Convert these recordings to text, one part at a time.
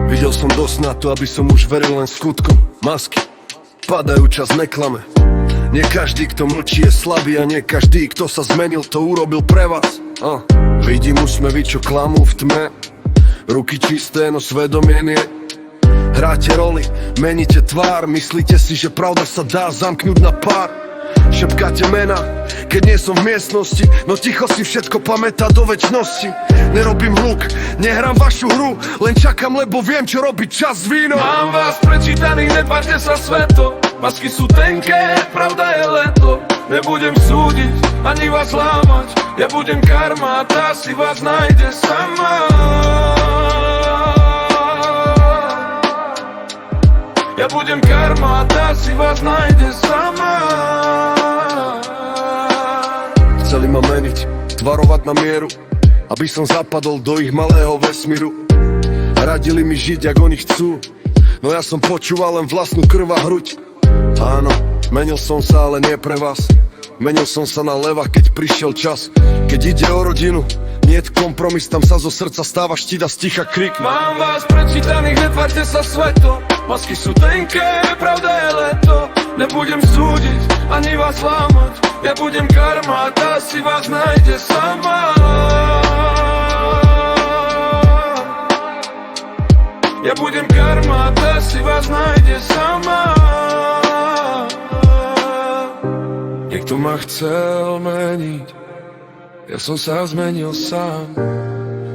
Videl som dosť na to, aby som už veril len skutkom. Masky padajú, čas neklame. Nie každý, kto mlčí, je slabý, a nie každý, kto sa zmenil, to urobil pre vás. Vidím úsmevy, čo klamú v tme, ruky čisté, no svedomie nie. Hráte roli, meníte tvár, myslíte si, že pravda sa dá zamknúť na pár. Šepkáte mená, keď nie som v miestnosti, no ticho si všetko pamätá do večnosti. Nerobím hluk, nehrám vašu hru, len čakám, lebo viem, čo robiť čas s vínom. Mám vás prečítaných, netvážte sa sveto. Masky sú tenké, pravda je leto. Nebudem súdiť, ani vás lámať. Ja budem karma, tá si vás nájde sama. Ja budem karma, tá si vás nájde sama. Chceli ma meniť, tvarovať na mieru, aby som zapadol do ich malého vesmíru. Radili mi žiť, jak oni chcú, no ja som počúval len vlastnú krv a hruď. Áno, menil som sa, ale nie pre vás. Menil som sa na leva, keď prišiel čas. Keď ide o rodinu, niet kompromis, tam sa zo srdca stáva štít a sticha krik. Mám vás prečítaných, netvážte sa sveto. Masky sú tenké, pravda je leto. Nebudem súdiť, ani vás lámať. Ja budem karma, tá si vás nájde sama. Ja budem karma, tá si vás nájde sama. Niekto ma chcel meniť, ja som sa zmenil sám.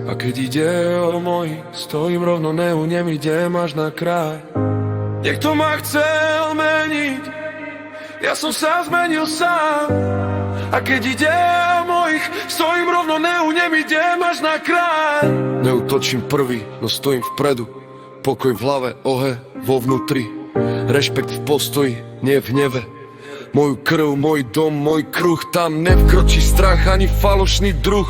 A keď ide o mojich, stojím rovno, neunem, idem až na kraj. Niekto ma chcel meniť, ja som sa zmenil sám. A keď ide o mojich, stojím rovno, neunem, idem až na kraj. Neutočím prvý, no stojím vpredu. Pokoj v hlave, ohe vo vnútri. Rešpekt v postoji, nie v hneve. Moju krv, môj dom, môj kruh, tam nevkročí strach ani falošný druh.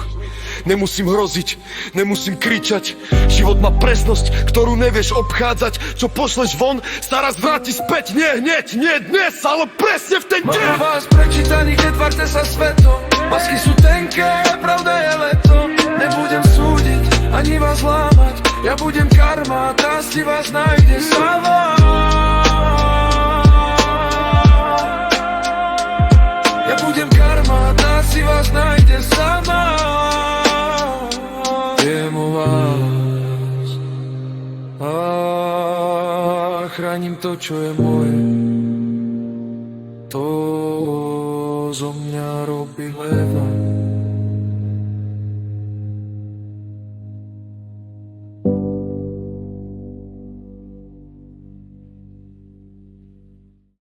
Nemusím hroziť, nemusím kričať. Život má presnosť, ktorú nevieš obchádzať. Čo pošleš von, staraz vráti späť. Nie hneď, nie dnes, ale presne v ten deň. Mám vás prečítaných, netvážte sa sveto. Masky sú tenké, pravda je leto. Nebudem súdiť, ani vás lámať. Ja budem karma, tá si vás nájde sama. Ja budem karma, tá si vás nájde sama. Viem o vás a chránim to, čo je moje. To zo mňa robí leva.